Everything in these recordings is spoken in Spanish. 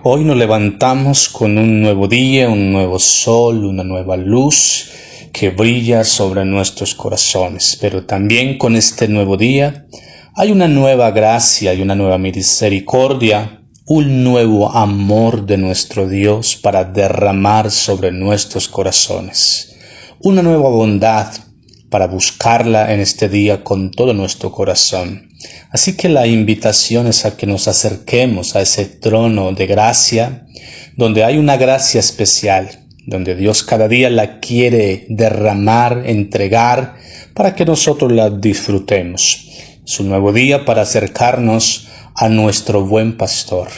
Hoy nos levantamos con un nuevo día, un nuevo sol, una nueva luz que brilla sobre nuestros corazones. Pero también con este nuevo día hay una nueva gracia y una nueva misericordia, un nuevo amor de nuestro Dios para derramar sobre nuestros corazones. Una nueva bondad para buscarla en este día con todo nuestro corazón. Así que la invitación es a que nos acerquemos a ese trono de gracia, donde hay una gracia especial, donde Dios cada día la quiere derramar, entregar, para que nosotros la disfrutemos. Es un nuevo día para acercarnos a nuestro buen pastor,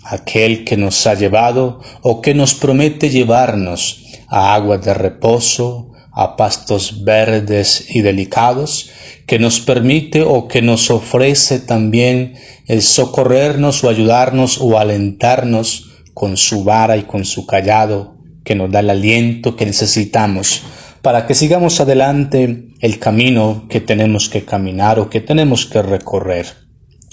aquel que nos ha llevado o que nos promete llevarnos a aguas de reposo, a pastos verdes y delicados, que nos permite o que nos ofrece también el socorrernos o ayudarnos o alentarnos con su vara y con su cayado, que nos da el aliento que necesitamos para que sigamos adelante el camino que tenemos que caminar o que tenemos que recorrer.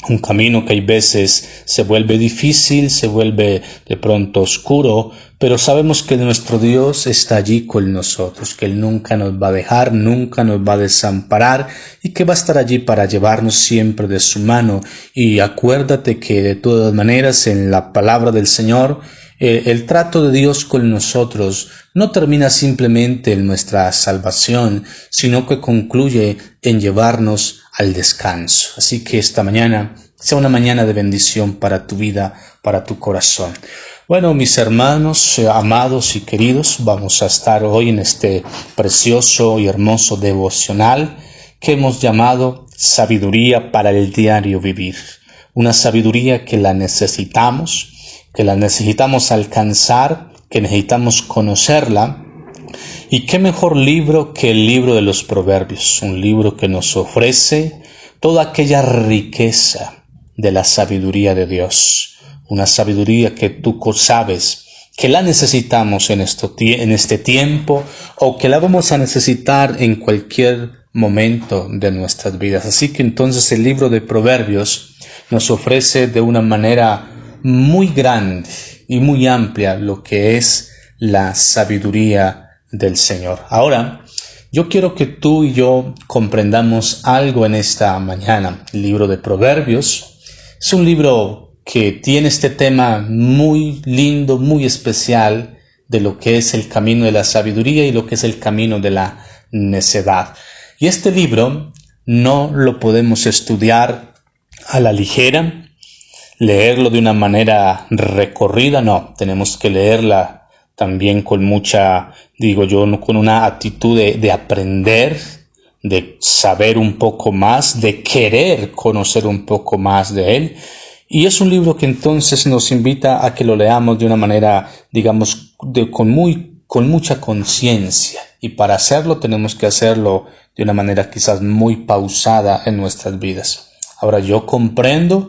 Un camino que hay veces se vuelve difícil, se vuelve de pronto oscuro, pero sabemos que nuestro Dios está allí con nosotros, que Él nunca nos va a dejar, nunca nos va a desamparar y que va a estar allí para llevarnos siempre de su mano. Y acuérdate que de todas maneras en la palabra del Señor, el trato de Dios con nosotros no termina simplemente en nuestra salvación, sino que concluye en llevarnos al descanso. Así que esta mañana sea una mañana de bendición para tu vida, para tu corazón. Bueno, mis hermanos, amados y queridos, vamos a estar hoy en este precioso y hermoso devocional que hemos llamado Sabiduría para el diario vivir. Una sabiduría que la necesitamos alcanzar, que necesitamos conocerla. Y qué mejor libro que el libro de los Proverbios, un libro que nos ofrece toda aquella riqueza de la sabiduría de Dios. Una sabiduría que tú sabes que la necesitamos en este tiempo o que la vamos a necesitar en cualquier momento de nuestras vidas. Así que entonces el libro de Proverbios nos ofrece de una manera muy grande y muy amplia lo que es la sabiduría del Señor. Ahora, yo quiero que tú y yo comprendamos algo en esta mañana. El libro de Proverbios es un libro que tiene este tema muy lindo, muy especial de lo que es el camino de la sabiduría y lo que es el camino de la necedad. Y este libro no lo podemos estudiar a la ligera, leerlo de una manera recorrida, no, tenemos que leerla también con mucha, con una actitud de aprender, de saber un poco más, de querer conocer un poco más de él. Y es un libro que entonces nos invita a que lo leamos de una manera, con mucha conciencia. Y para hacerlo tenemos que hacerlo de una manera quizás muy pausada en nuestras vidas. Ahora, yo comprendo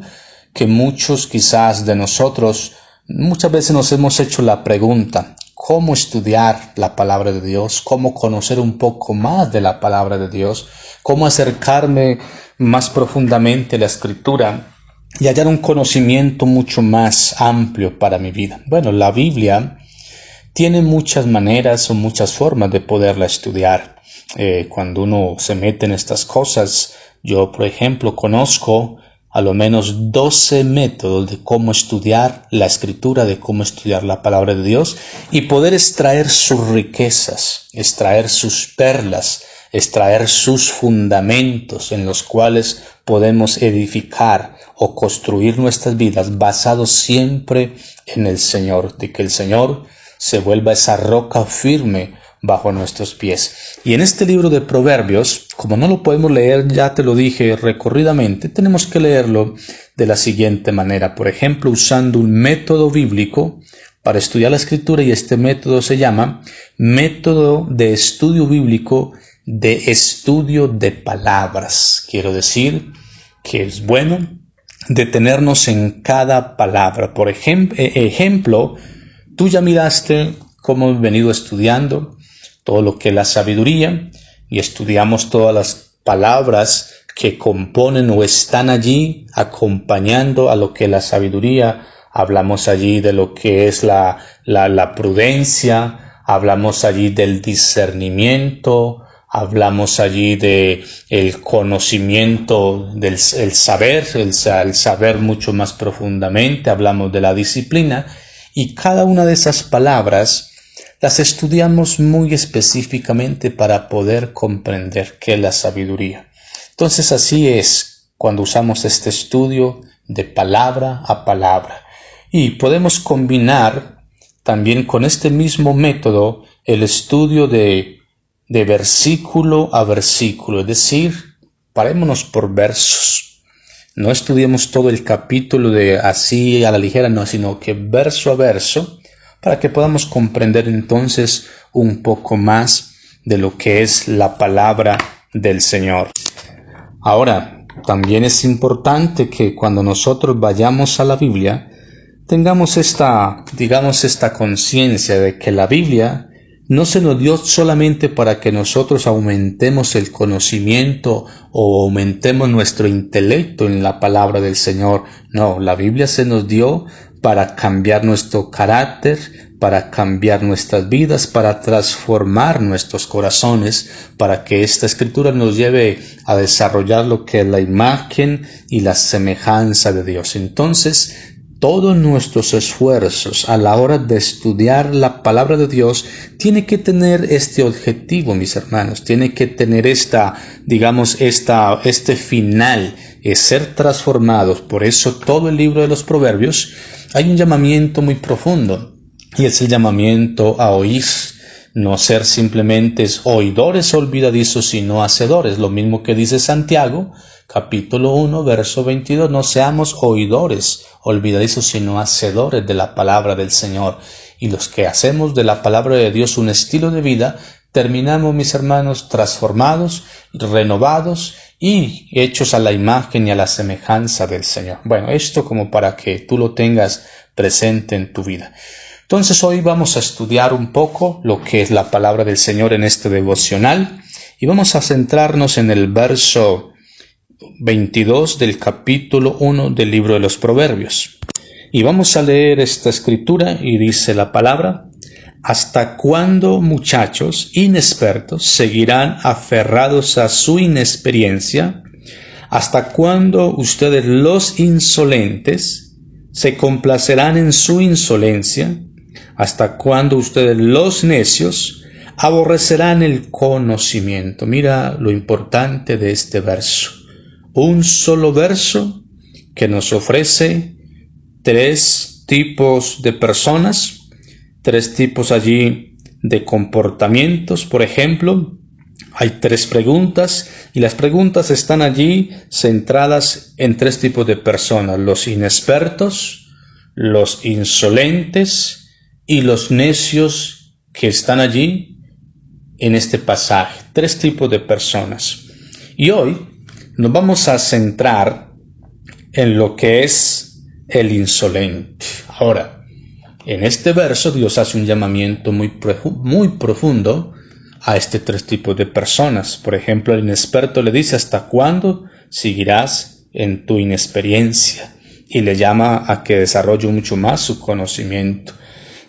que muchos quizás de nosotros muchas veces nos hemos hecho la pregunta: ¿cómo estudiar la palabra de Dios? ¿Cómo conocer un poco más de la palabra de Dios? ¿Cómo acercarme más profundamente a la Escritura y hallar un conocimiento mucho más amplio para mi vida? Bueno, la Biblia tiene muchas maneras o muchas formas de poderla estudiar. Cuando uno se mete en estas cosas, yo, por ejemplo, conozco a lo menos 12 métodos de cómo estudiar la Escritura, de cómo estudiar la palabra de Dios y poder extraer sus riquezas, extraer sus perlas, extraer sus fundamentos en los cuales podemos edificar o construir nuestras vidas basados siempre en el Señor, de que el Señor se vuelva esa roca firme bajo nuestros pies. Y en este libro de Proverbios, como no lo podemos leer, ya te lo dije recorridamente, tenemos que leerlo de la siguiente manera. Por ejemplo, usando un método bíblico para estudiar la Escritura, y este método se llama método de estudio bíblico de estudio de palabras. Quiero decir que es bueno detenernos en cada palabra. Por ejemplo, tú ya miraste cómo hemos venido estudiando todo lo que es la sabiduría y estudiamos todas las palabras que componen o están allí acompañando a lo que la sabiduría hablamos allí de lo que es la prudencia, hablamos allí del discernimiento, hablamos allí de el conocimiento, el saber, el saber mucho más profundamente, hablamos de la disciplina, y cada una de esas palabras las estudiamos muy específicamente para poder comprender qué es la sabiduría. Entonces así es cuando usamos este estudio de palabra a palabra. Y podemos combinar también con este mismo método el estudio de versículo a versículo, es decir, parémonos por versos. No estudiemos todo el capítulo de así a la ligera, no, sino que verso a verso, para que podamos comprender entonces un poco más de lo que es la palabra del Señor. Ahora, también es importante que cuando nosotros vayamos a la Biblia, tengamos esta conciencia de que la Biblia no se nos dio solamente para que nosotros aumentemos el conocimiento o aumentemos nuestro intelecto en la palabra del Señor. No, la Biblia se nos dio para cambiar nuestro carácter, para cambiar nuestras vidas, para transformar nuestros corazones, para que esta escritura nos lleve a desarrollar lo que es la imagen y la semejanza de Dios. Entonces, todos nuestros esfuerzos a la hora de estudiar la palabra de Dios tiene que tener este objetivo, mis hermanos, tiene que tener este final, es ser transformados. Por eso todo el libro de los Proverbios hay un llamamiento muy profundo, y es el llamamiento a oír, no ser simplemente oidores olvidadizos, sino hacedores. Lo mismo que dice Santiago, capítulo 1, verso 22, no seamos oidores olvidadizos, sino hacedores de la palabra del Señor. Y los que hacemos de la palabra de Dios un estilo de vida, terminamos, mis hermanos, transformados, renovados y hechos a la imagen y a la semejanza del Señor. Bueno, esto como para que tú lo tengas presente en tu vida. Entonces hoy vamos a estudiar un poco lo que es la palabra del Señor en este devocional y vamos a centrarnos en el verso 22 del capítulo 1 del libro de los Proverbios. Y vamos a leer esta escritura y dice la palabra: ¿Hasta cuándo, muchachos inexpertos, seguirán aferrados a su inexperiencia? ¿Hasta cuándo ustedes, los insolentes, se complacerán en su insolencia? ¿Hasta cuándo ustedes, los necios, aborrecerán el conocimiento? Mira lo importante de este verso. Un solo verso que nos ofrece tres tipos de personas, tres tipos allí de comportamientos. Por ejemplo, hay tres preguntas y las preguntas están allí centradas en tres tipos de personas: los inexpertos, los insolentes y los necios, que están allí en este pasaje. Tres tipos de personas. Y hoy nos vamos a centrar en lo que es el insolente. Ahora, en este verso Dios hace un llamamiento muy profundo a este tres tipos de personas. Por ejemplo, el inexperto le dice: ¿hasta cuándo seguirás en tu inexperiencia? Y le llama a que desarrolle mucho más su conocimiento.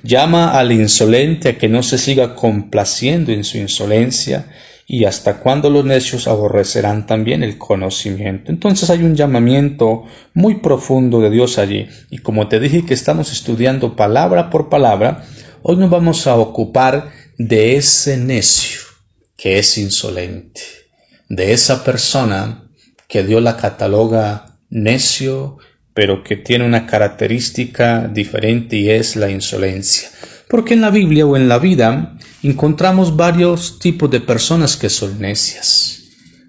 Llama al insolente a que no se siga complaciendo en su insolencia. Y hasta cuándo los necios aborrecerán también el conocimiento. Entonces hay un llamamiento muy profundo de Dios allí. Y como te dije que estamos estudiando palabra por palabra, hoy nos vamos a ocupar de ese necio que es insolente, de esa persona que Dios la cataloga necio, pero que tiene una característica diferente, y es la insolencia. Porque en la Biblia o en la vida encontramos varios tipos de personas que son necias.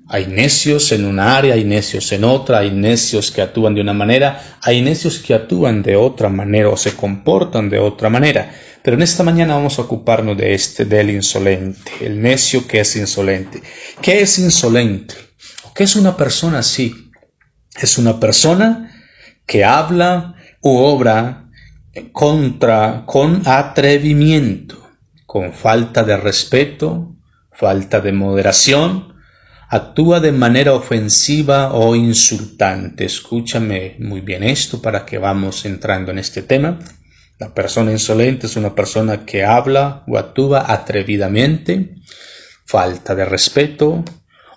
Hay necios en una área, hay necios en otra, hay necios que actúan de una manera, hay necios que actúan de otra manera o se comportan de otra manera. Pero en esta mañana vamos a ocuparnos del insolente, el necio que es insolente. ¿Qué es insolente? ¿Qué es una persona así? Es una persona que habla u obra con atrevimiento, con falta de respeto, falta de moderación, actúa de manera ofensiva o insultante. Escúchame muy bien esto para que vamos entrando en este tema. La persona insolente es una persona que habla o actúa atrevidamente, falta de respeto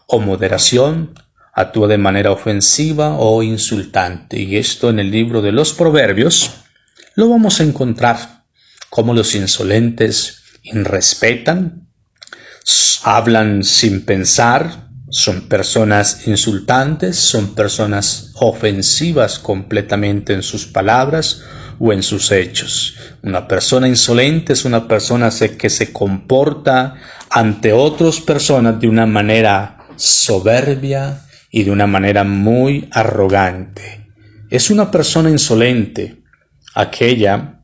o moderación, actúa de manera ofensiva o insultante. Y esto en el libro de los Proverbios lo vamos a encontrar, como los insolentes irrespetan, hablan sin pensar, son personas insultantes, son personas ofensivas completamente en sus palabras o en sus hechos. Una persona insolente es una persona que se comporta ante otras personas de una manera soberbia y de una manera muy arrogante. Es una persona insolente aquella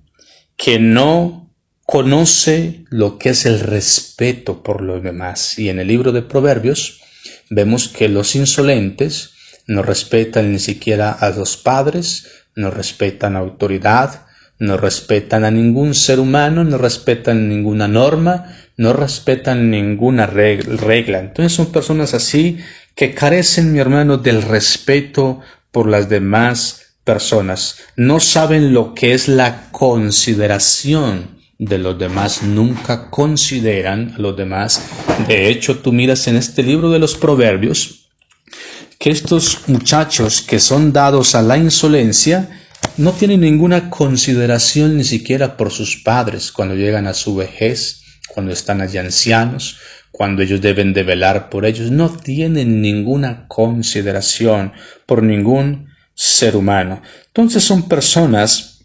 que no conoce lo que es el respeto por los demás. Y en el libro de Proverbios vemos que los insolentes no respetan ni siquiera a los padres, no respetan autoridad, no respetan a ningún ser humano, no respetan ninguna norma, no respetan ninguna regla. Entonces son personas así que carecen, mi hermano, del respeto por las demás personas. No saben lo que es la consideración de los demás, nunca consideran a los demás. De hecho, tú miras en este libro de los Proverbios que estos muchachos que son dados a la insolencia no tienen ninguna consideración ni siquiera por sus padres cuando llegan a su vejez, cuando están allí ancianos, cuando ellos deben de velar por ellos. No tienen ninguna consideración por ningún ser humano. Entonces son personas,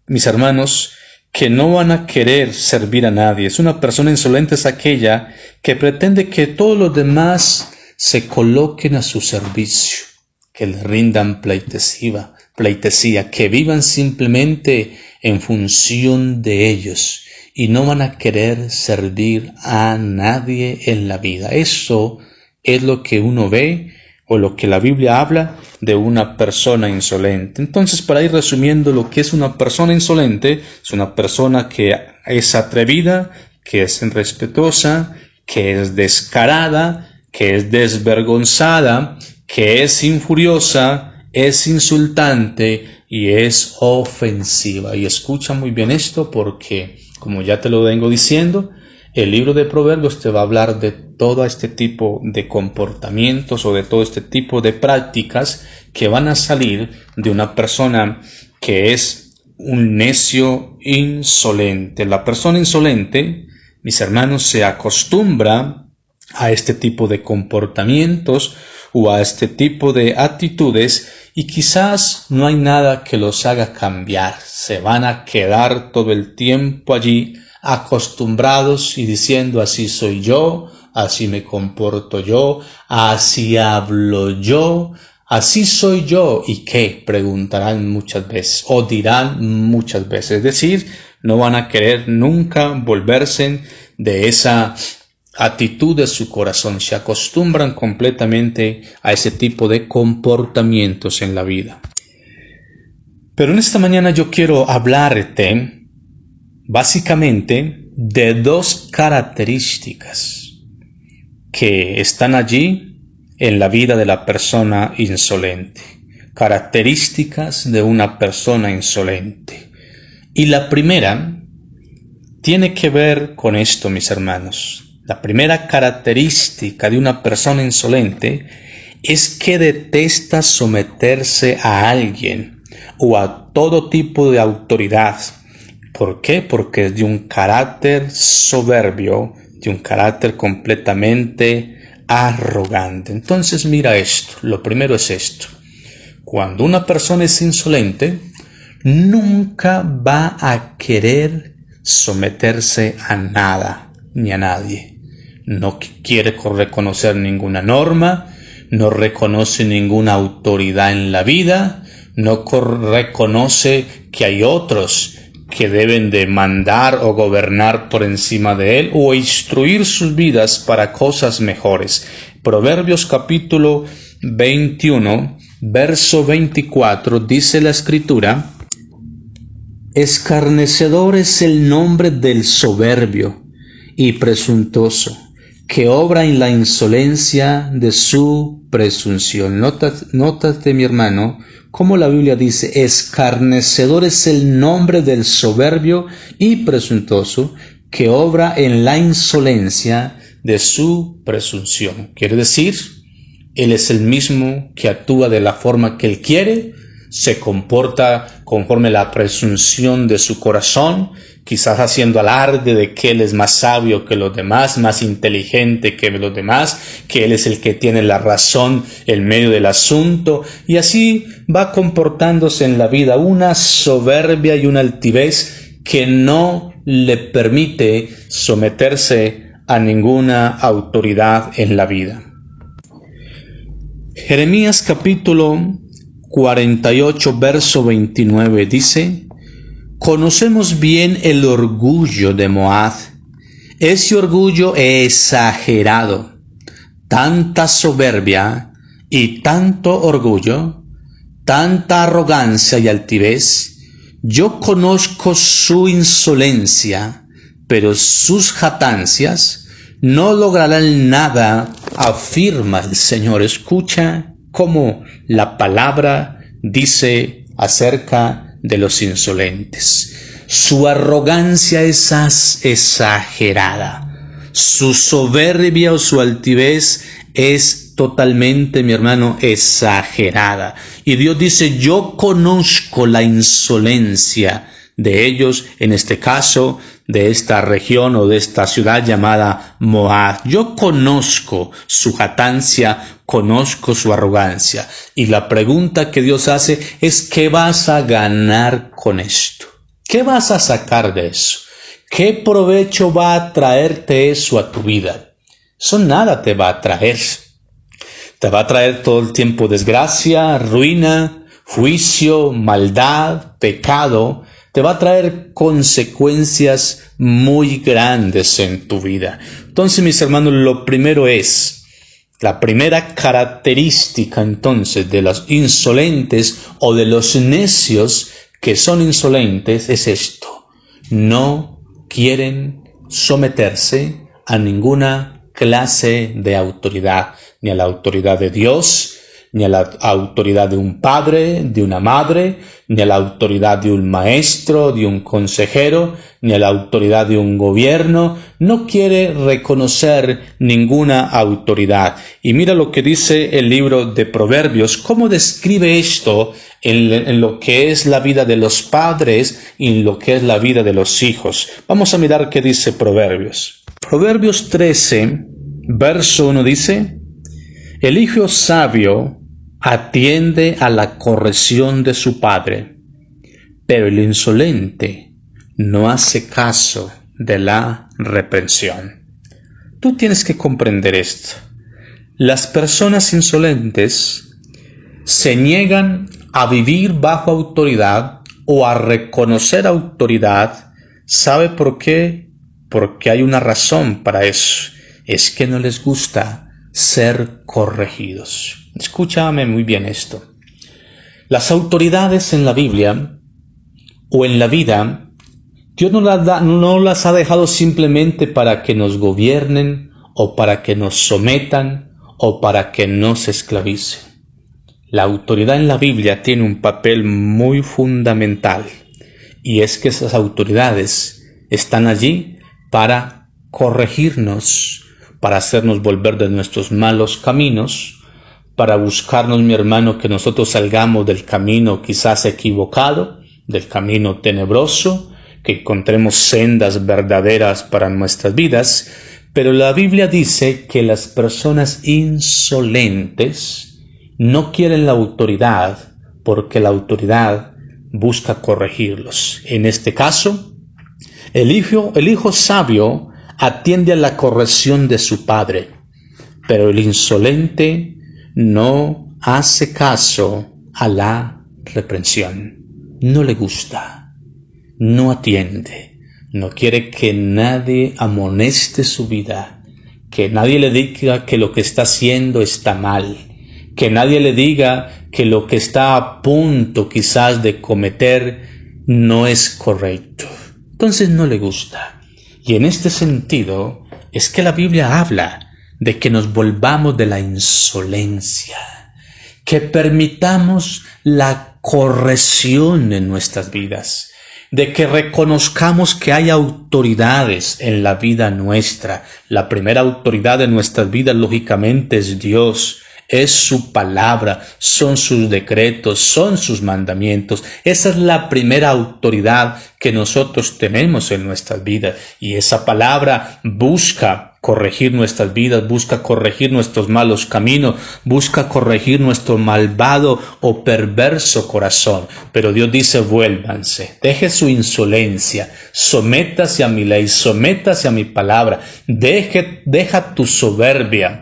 mis hermanos, que no van a querer servir a nadie. Es una persona insolente, es aquella que pretende que todos los demás se coloquen a su servicio, que le rindan pleitesía, que vivan simplemente en función de ellos y no van a querer servir a nadie en la vida. Eso es lo que uno ve o lo que la Biblia habla de una persona insolente. Entonces, para ir resumiendo lo que es una persona insolente, es una persona que es atrevida, que es irrespetuosa, que es descarada, que es desvergonzada, que es injuriosa, es insultante y es ofensiva. Y escucha muy bien esto porque, como ya te lo vengo diciendo, el libro de Proverbios te va a hablar de todo este tipo de comportamientos o de todo este tipo de prácticas que van a salir de una persona que es un necio insolente. La persona insolente, mis hermanos, se acostumbra a este tipo de comportamientos o a este tipo de actitudes y quizás no hay nada que los haga cambiar. Se van a quedar todo el tiempo allí acostumbrados y diciendo: así soy yo, así me comporto yo, así hablo yo, así soy yo. ¿Y qué? Preguntarán muchas veces o dirán muchas veces. Es decir, no van a querer nunca volverse de esa actitud de su corazón. Se acostumbran completamente a ese tipo de comportamientos en la vida. Pero en esta mañana yo quiero hablarte básicamente de dos características que están allí en la vida de la persona insolente. Características de una persona insolente. Y la primera tiene que ver con esto, mis hermanos. La primera característica de una persona insolente es que detesta someterse a alguien o a todo tipo de autoridad. ¿Por qué? Porque es de un carácter soberbio, de un carácter completamente arrogante. Entonces mira esto, lo primero es esto. Cuando una persona es insolente, nunca va a querer someterse a nada ni a nadie. No quiere reconocer ninguna norma, no reconoce ninguna autoridad en la vida, no reconoce que hay otros que deben de mandar o gobernar por encima de él o instruir sus vidas para cosas mejores. Proverbios capítulo 21, verso 24, dice la Escritura: escarnecedor es el nombre del soberbio y presuntuoso, que obra en la insolencia de su presunción. Nótate, mi hermano, como la Biblia dice, escarnecedor es el nombre del soberbio y presuntuoso, que obra en la insolencia de su presunción. Quiere decir, Él es el mismo que actúa de la forma que Él quiere, se comporta conforme la presunción de su corazón, quizás haciendo alarde de que Él es más sabio que los demás, más inteligente que los demás, que Él es el que tiene la razón en medio del asunto, y así va comportándose en la vida una soberbia y una altivez que no le permite someterse a ninguna autoridad en la vida. Jeremías capítulo 48, verso 29 dice: conocemos bien el orgullo de Moab, ese orgullo exagerado, tanta soberbia y tanto orgullo, tanta arrogancia y altivez. Yo conozco su insolencia, pero sus jactancias no lograrán nada, afirma el Señor. Escucha cómo la palabra dice acerca de los insolentes. Su arrogancia es exagerada. Su soberbia o su altivez es totalmente, mi hermano, exagerada. Y Dios dice, yo conozco la insolencia de ellos, en este caso, de esta región o de esta ciudad llamada Moab. Yo conozco su jactancia, conozco su arrogancia. Y la pregunta que Dios hace es, ¿qué vas a ganar con esto? ¿Qué vas a sacar de eso? ¿Qué provecho va a traerte eso a tu vida? Eso nada te va a traer. Te va a traer todo el tiempo desgracia, ruina, juicio, maldad, pecado. Te va a traer consecuencias muy grandes en tu vida. Entonces, mis hermanos, la primera característica entonces de los insolentes o de los necios que son insolentes es esto: no quieren someterse a ninguna clase de autoridad, ni a la autoridad de Dios, ni a la autoridad de un padre, de una madre, ni a la autoridad de un maestro, de un consejero, ni a la autoridad de un gobierno. No quiere reconocer ninguna autoridad. Y mira lo que dice el libro de Proverbios, cómo describe esto en lo que es la vida de los padres y en lo que es la vida de los hijos. Vamos a mirar qué dice Proverbios. Proverbios 13, verso 1 dice: el hijo sabio atiende a la corrección de su padre, pero el insolente no hace caso de la reprensión. Tú tienes que comprender esto. Las personas insolentes se niegan a vivir bajo autoridad o a reconocer autoridad. ¿Sabe por qué? Porque hay una razón para eso. Es que no les gusta ser corregidos. Escúchame muy bien esto. Las autoridades en la Biblia o en la vida, Dios no las ha dejado simplemente para que nos gobiernen o para que nos sometan o para que nos esclavicen. La autoridad en la Biblia tiene un papel muy fundamental, y es que esas autoridades están allí para corregirnos, para hacernos volver de nuestros malos caminos, para buscarnos, mi hermano, que nosotros salgamos del camino quizás equivocado, del camino tenebroso, que encontremos sendas verdaderas para nuestras vidas. Pero la Biblia dice que las personas insolentes no quieren la autoridad porque la autoridad busca corregirlos. En este caso, el hijo sabio atiende a la corrección de su padre, pero el insolente no hace caso a la reprensión. No le gusta, no atiende, no quiere que nadie amoneste su vida, que nadie le diga que lo que está haciendo está mal, que nadie le diga que lo que está a punto quizás de cometer no es correcto. Entonces no le gusta. Y en este sentido es que la Biblia habla de que nos volvamos de la insolencia, que permitamos la corrección en nuestras vidas, de que reconozcamos que hay autoridades en la vida nuestra. La primera autoridad de nuestras vidas, lógicamente, es Dios. Es su palabra, son sus decretos, son sus mandamientos. Esa es la primera autoridad que nosotros tenemos en nuestras vidas. Y esa palabra busca corregir nuestras vidas, busca corregir nuestros malos caminos, busca corregir nuestro malvado o perverso corazón. Pero Dios dice: vuélvanse, deje su insolencia, sométase a mi ley, sométase a mi palabra, deja tu soberbia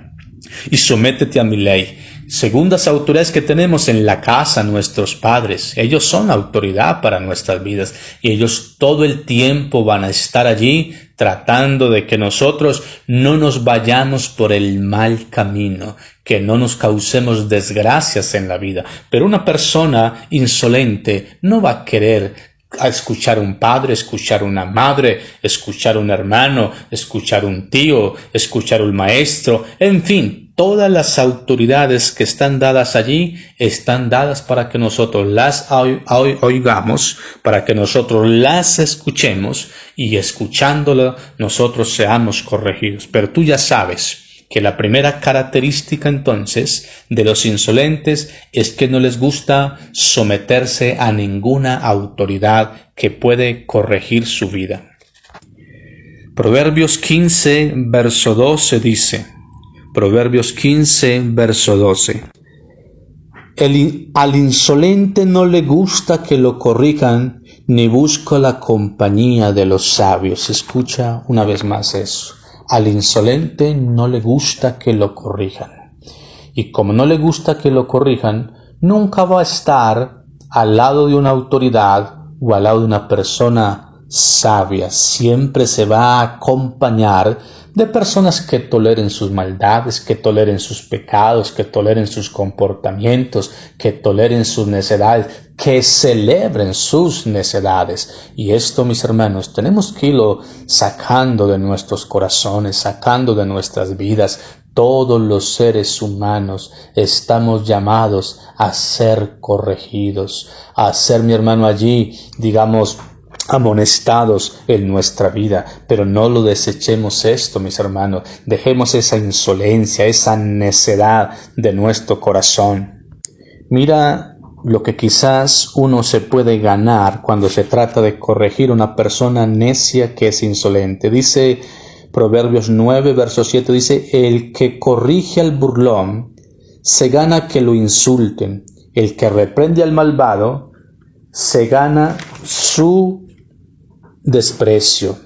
y sométete a mi ley. Segundas autoridades que tenemos en la casa, nuestros padres. Ellos son autoridad para nuestras vidas y ellos todo el tiempo van a estar allí tratando de que nosotros no nos vayamos por el mal camino, que no nos causemos desgracias en la vida. Pero una persona insolente no va a querer a escuchar un padre, escuchar una madre, escuchar un hermano, escuchar un tío, escuchar un maestro, en fin, todas las autoridades que están dadas allí están dadas para que nosotros las oigamos, para que nosotros las escuchemos y escuchándolas nosotros seamos corregidos. Pero tú ya sabes que la primera característica entonces de los insolentes es que no les gusta someterse a ninguna autoridad que puede corregir su vida. Proverbios 15, verso 12 dice, Proverbios 15, verso 12, al insolente no le gusta que lo corrijan, ni busca la compañía de los sabios. Escucha una vez más eso. Al insolente no le gusta que lo corrijan. Y como no le gusta que lo corrijan, nunca va a estar al lado de una autoridad o al lado de una persona sabia. Siempre se va a acompañar de personas que toleren sus maldades, que toleren sus pecados, que toleren sus comportamientos, que toleren sus necedades, que celebren sus necedades. Y esto, mis hermanos, tenemos que irlo sacando de nuestros corazones, sacando de nuestras vidas. Todos los seres humanos estamos llamados a ser corregidos, a ser, mi hermano, allí, digamos, amonestados en nuestra vida, pero no lo desechemos esto, mis hermanos. Dejemos esa insolencia, esa necedad de nuestro corazón. Mira lo que quizás uno se puede ganar cuando se trata de corregir a una persona necia que es insolente. Dice Proverbios 9, verso 7, dice: el que corrige al burlón se gana que lo insulten. El que reprende al malvado se gana su desprecio.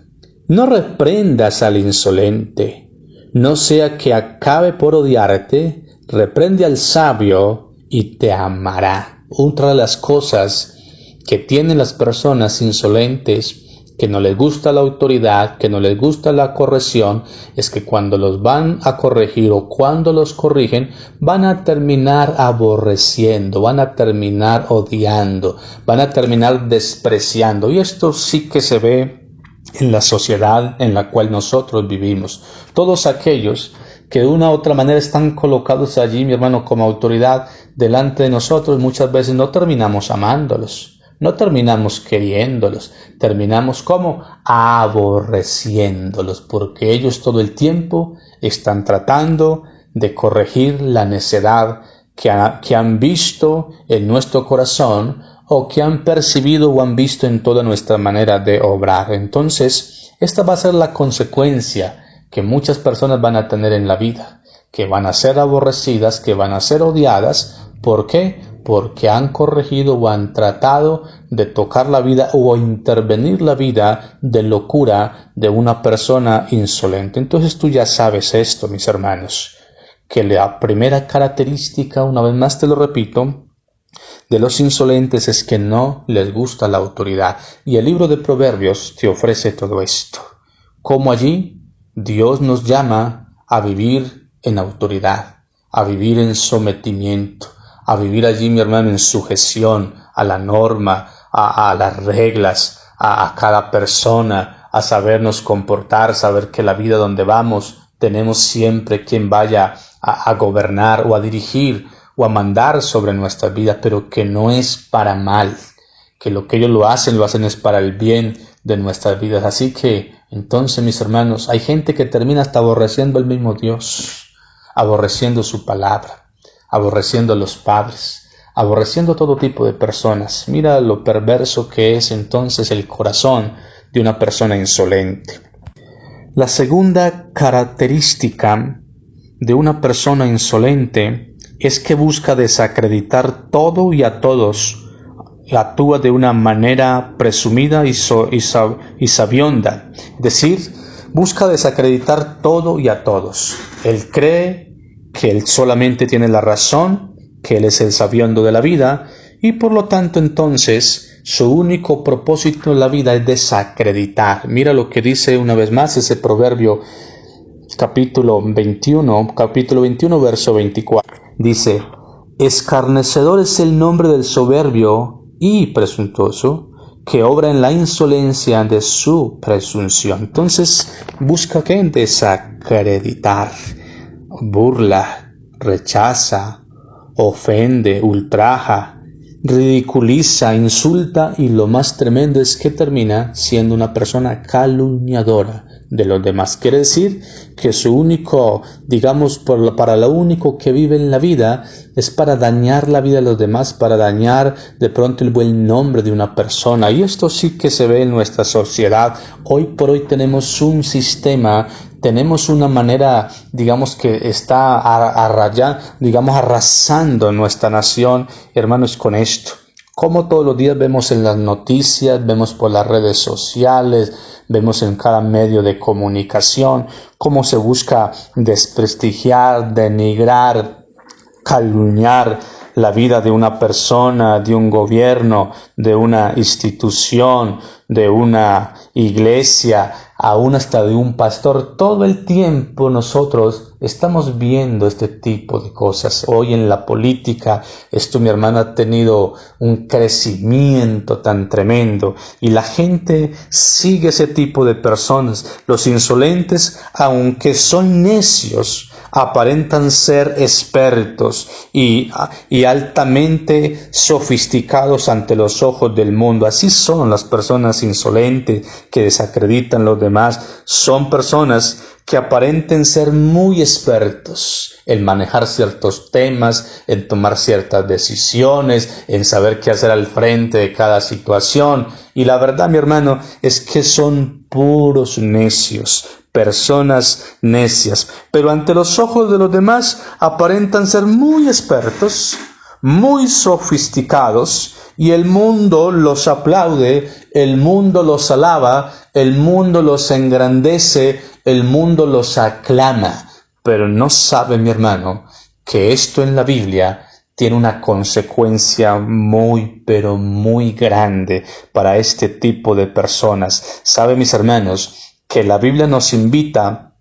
No reprendas al insolente, no sea que acabe por odiarte. Reprende al sabio y te amará. Otra de las cosas que tienen las personas insolentes, que no les gusta la autoridad, que no les gusta la corrección, es que cuando los van a corregir o cuando los corrigen, van a terminar aborreciendo, van a terminar odiando, van a terminar despreciando. Y esto sí que se ve en la sociedad en la cual nosotros vivimos. Todos aquellos que de una u otra manera están colocados allí, mi hermano, como autoridad delante de nosotros, muchas veces no terminamos amándolos. No terminamos queriéndolos, terminamos como aborreciéndolos, porque ellos todo el tiempo están tratando de corregir la necedad que han visto en nuestro corazón o que han percibido o han visto en toda nuestra manera de obrar. Entonces, esta va a ser la consecuencia que muchas personas van a tener en la vida, que van a ser aborrecidas, que van a ser odiadas. ¿Por qué? Porque han corregido o han tratado de tocar la vida o intervenir la vida de locura de una persona insolente. Entonces tú ya sabes esto, mis hermanos, que la primera característica, una vez más te lo repito, de los insolentes es que no les gusta la autoridad. Y el libro de Proverbios te ofrece todo esto. Como allí Dios nos llama a vivir en autoridad, a vivir en sometimiento, a vivir allí, mi hermano, en sujeción a la norma, a las reglas, a cada persona, a sabernos comportar, saber que la vida donde vamos tenemos siempre quien vaya a gobernar o a dirigir o a mandar sobre nuestras vidas, pero que no es para mal, que lo que ellos lo hacen es para el bien de nuestras vidas. Así que, entonces, mis hermanos, hay gente que termina hasta aborreciendo al mismo Dios, aborreciendo su palabra, aborreciendo a los padres, aborreciendo todo tipo de personas. Mira lo perverso que es entonces el corazón de una persona insolente. La segunda característica de una persona insolente es que busca desacreditar todo y a todos. Actúa de una manera presumida y sabionda, es decir, busca desacreditar todo y a todos. Él cree que él solamente tiene la razón, que él es el sabiondo de la vida, y por lo tanto entonces su único propósito en la vida es desacreditar. Mira lo que dice una vez más ese proverbio capítulo 21, verso 24. Dice: escarnecedor es el nombre del soberbio y presuntuoso, que obra en la insolencia de su presunción. Entonces busca que desacreditar, burla, rechaza, ofende, ultraja, ridiculiza, insulta, y lo más tremendo es que termina siendo una persona calumniadora de los demás. Quiere decir que su único, para lo único que vive en la vida es para dañar la vida de los demás, para dañar de pronto el buen nombre de una persona. Y esto sí que se ve en nuestra sociedad. Hoy por hoy tenemos un sistema, tenemos una manera, que está arrasando nuestra nación, hermanos, con esto. Como todos los días vemos en las noticias, vemos por las redes sociales, vemos en cada medio de comunicación cómo se busca desprestigiar, denigrar, calumniar la vida de una persona, de un gobierno, de una institución, de una iglesia, aún hasta de un pastor. Todo el tiempo nosotros estamos viendo este tipo de cosas. Hoy en la política, esto, mi hermano, ha tenido un crecimiento tan tremendo, y la gente sigue ese tipo de personas. Los insolentes, aunque son necios, aparentan ser expertos y altamente sofisticados ante los ojos del mundo. Así son las personas insolentes que desacreditan a los demás. Son personas que aparenten ser muy expertos en manejar ciertos temas, en tomar ciertas decisiones, en saber qué hacer al frente de cada situación. Y la verdad, mi hermano, es que son puros necios, personas necias, pero ante los ojos de los demás aparentan ser muy expertos, muy sofisticados, y el mundo los aplaude, el mundo los alaba, el mundo los engrandece, el mundo los aclama. Pero no sabe, mi hermano, que esto en la Biblia tiene una consecuencia muy, pero muy grande para este tipo de personas. Sabe, mis hermanos, que la Biblia nos invita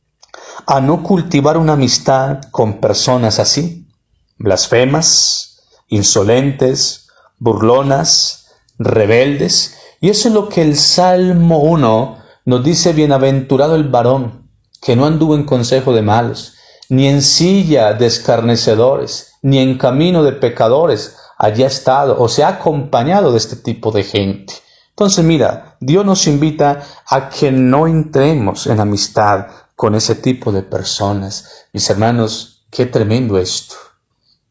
a no cultivar una amistad con personas así, blasfemas, insolentes, burlonas, rebeldes. Y eso es lo que el Salmo 1 nos dice: bienaventurado el varón que no anduvo en consejo de malos, ni en silla de escarnecedores, ni en camino de pecadores haya estado, o se ha acompañado de este tipo de gente. Entonces, mira, Dios nos invita a que no entremos en amistad con ese tipo de personas. Mis hermanos, qué tremendo esto.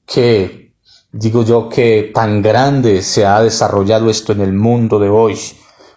Qué tan grande se ha desarrollado esto en el mundo de hoy.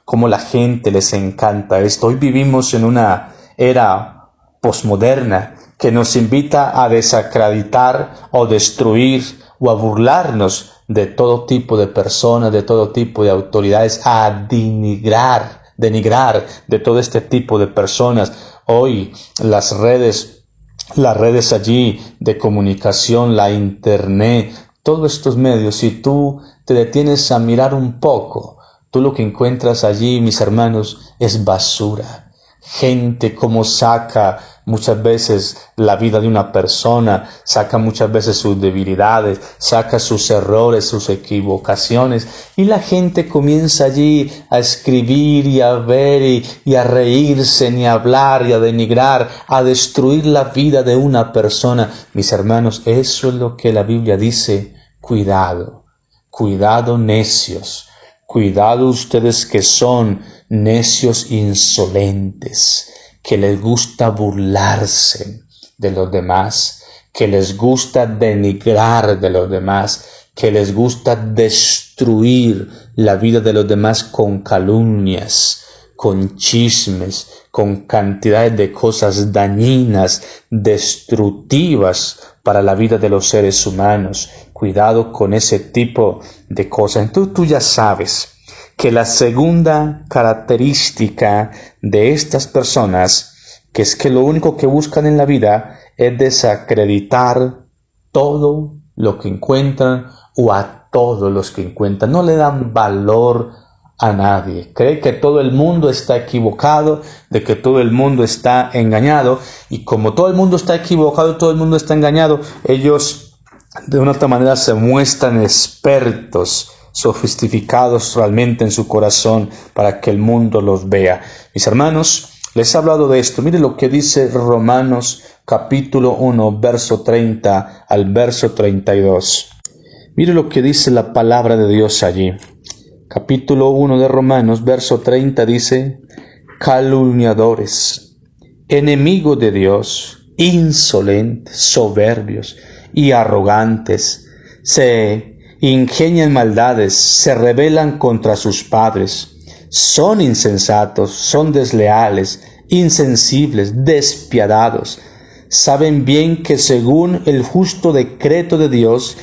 Cómo la gente les encanta esto. Hoy vivimos en una era posmoderna que nos invita a desacreditar o destruir o a burlarnos de todo tipo de personas, de todo tipo de autoridades, a denigrar de todo este tipo de personas. Hoy las redes allí de comunicación, la internet, todos estos medios, si tú te detienes a mirar un poco, tú lo que encuentras allí, mis hermanos, es basura. Gente como saca muchas veces la vida de una persona, saca muchas veces sus debilidades, saca sus errores, sus equivocaciones, y la gente comienza allí a escribir y a ver y a reírse, ni a hablar y a denigrar, a destruir la vida de una persona. Mis hermanos, eso es lo que la Biblia dice: cuidado, cuidado necios. Cuidado ustedes que son necios insolentes, que les gusta burlarse de los demás, que les gusta denigrar de los demás, que les gusta destruir la vida de los demás con calumnias, con chismes, con cantidades de cosas dañinas, destructivas para la vida de los seres humanos. Cuidado con ese tipo de cosas. Entonces tú ya sabes que la segunda característica de estas personas, que es que lo único que buscan en la vida es desacreditar todo lo que encuentran o a todos los que encuentran. No le dan valor a nadie. Cree que todo el mundo está equivocado, de que todo el mundo está engañado, y como todo el mundo está equivocado, todo el mundo está engañado, ellos de una otra manera se muestran expertos, sofisticados realmente en su corazón para que el mundo los vea. Mis hermanos, les he hablado de esto. Mire lo que dice Romanos capítulo 1, verso 30 al verso 32. Mire lo que dice la palabra de Dios allí. Capítulo 1 de Romanos, verso 30 dice: calumniadores, enemigos de Dios, insolentes, soberbios y arrogantes, se ingenian maldades, se rebelan contra sus padres, son insensatos, son desleales, insensibles, despiadados. Saben bien que según el justo decreto de Dios,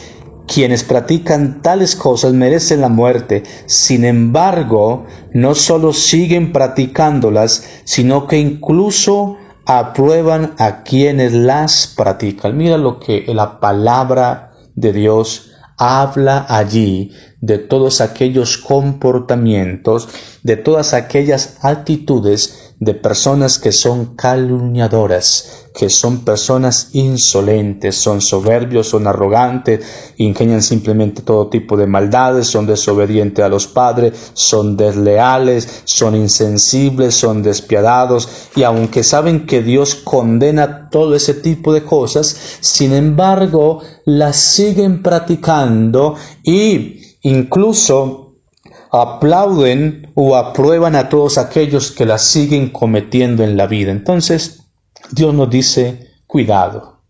quienes practican tales cosas merecen la muerte. Sin embargo, no solo siguen practicándolas, sino que incluso aprueban a quienes las practican. Mira lo que la palabra de Dios habla allí de todos aquellos comportamientos, de todas aquellas actitudes de personas que son calumniadoras, que son personas insolentes, son soberbios, son arrogantes, ingenian simplemente todo tipo de maldades, son desobedientes a los padres, son desleales, son insensibles, son despiadados, y aunque saben que Dios condena todo ese tipo de cosas, sin embargo las siguen practicando y incluso aplauden o aprueban a todos aquellos que las siguen cometiendo en la vida. Entonces, Dios nos dice: cuidado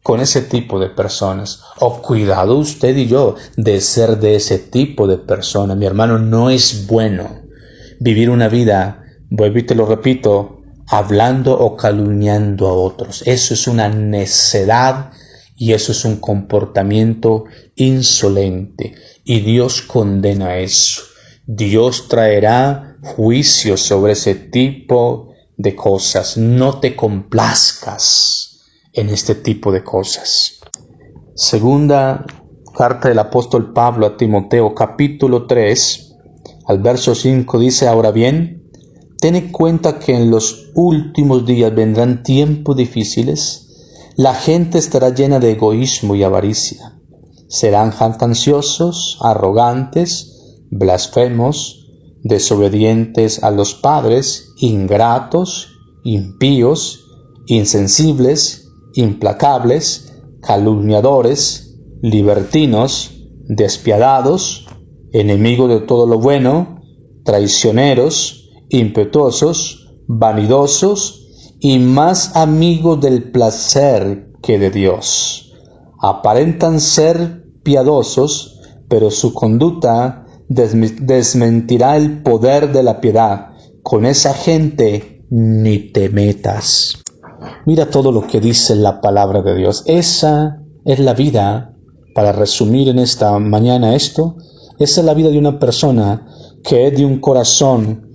con ese tipo de personas, o cuidado usted y yo de ser de ese tipo de personas. Mi hermano, no es bueno vivir una vida, vuelvo y te lo repito, hablando o calumniando a otros. Eso es una necedad y eso es un comportamiento insolente, y Dios condena eso. Dios traerá juicio sobre ese tipo de cosas. No te complazcas en este tipo de cosas. Segunda carta del apóstol Pablo a Timoteo, capítulo 3, al verso 5 dice: ahora bien, ten en cuenta que en los últimos días vendrán tiempos difíciles. La gente estará llena de egoísmo y avaricia. Serán jactanciosos, arrogantes, blasfemos, desobedientes a los padres, ingratos, impíos, insensibles, implacables, calumniadores, libertinos, despiadados, enemigos de todo lo bueno, traicioneros, impetuosos, vanidosos y más amigos del placer que de Dios. Aparentan ser piadosos, pero su conducta desmentirá el poder de la piedad. Con esa gente ni te metas. Mira todo lo que dice la palabra de Dios. Esa es la vida, para resumir en esta mañana esto, esa es la vida de una persona que es de un corazón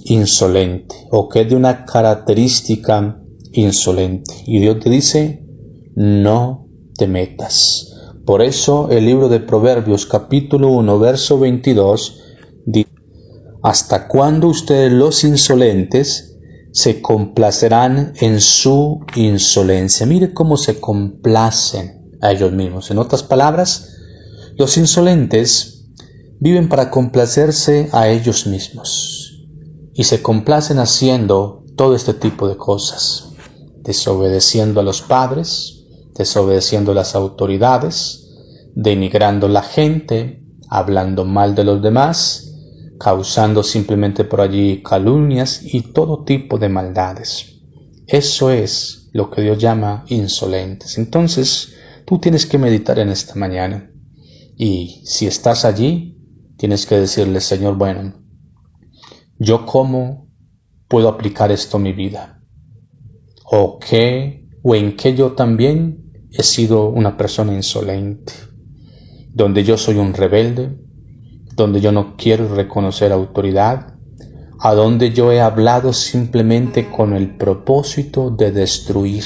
insolente, o que es de una característica insolente. Y Dios te dice: no te metas. Por eso el libro de Proverbios capítulo 1 verso 22 dice: ¿hasta cuándo ustedes los insolentes se complacerán en su insolencia. Mire cómo se complacen a ellos mismos. En otras palabras, los insolentes viven para complacerse a ellos mismos y se complacen haciendo todo este tipo de cosas, desobedeciendo a los padres, desobedeciendo a las autoridades, denigrando a la gente, hablando mal de los demás, causando simplemente por allí calumnias y todo tipo de maldades. Eso es lo que Dios llama insolentes. Entonces, tú tienes que meditar en esta mañana. Y si estás allí, tienes que decirle, Señor, bueno, ¿yo cómo puedo aplicar esto a mi vida? ¿O en qué yo también he sido una persona insolente? Donde yo soy un rebelde, donde yo no quiero reconocer autoridad, a donde yo he hablado simplemente con el propósito de destruir,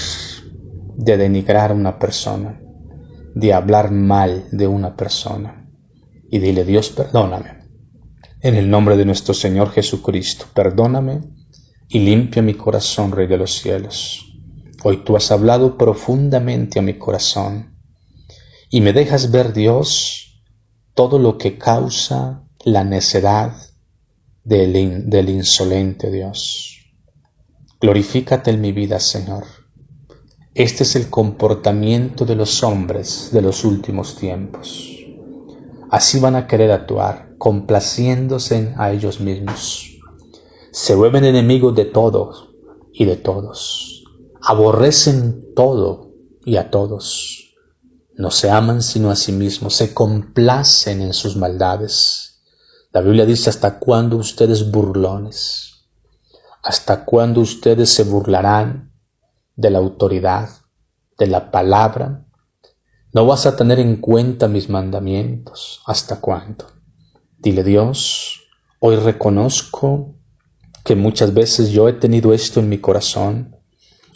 de denigrar a una persona, de hablar mal de una persona. Y dile, Dios, perdóname. En el nombre de nuestro Señor Jesucristo, perdóname y limpia mi corazón, Rey de los cielos. Hoy tú has hablado profundamente a mi corazón y me dejas ver, Dios, todo lo que causa la necedad del insolente, Dios. Glorifícate en mi vida, Señor. Este es el comportamiento de los hombres de los últimos tiempos. Así van a querer actuar, complaciéndose a ellos mismos. Se vuelven enemigos de todos y de todos. Aborrecen todo y a todos. No se aman sino a sí mismos, se complacen en sus maldades. La Biblia dice, ¿hasta cuándo ustedes burlones? ¿Hasta cuándo ustedes se burlarán de la autoridad, de la palabra? ¿No vas a tener en cuenta mis mandamientos? ¿Hasta cuándo? Dile, Dios, hoy reconozco que muchas veces yo he tenido esto en mi corazón.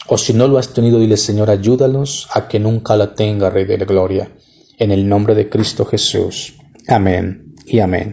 O si no lo has tenido, dile, Señor, ayúdalos a que nunca la tenga, Rey de la Gloria. En el nombre de Cristo Jesús. Amén y amén.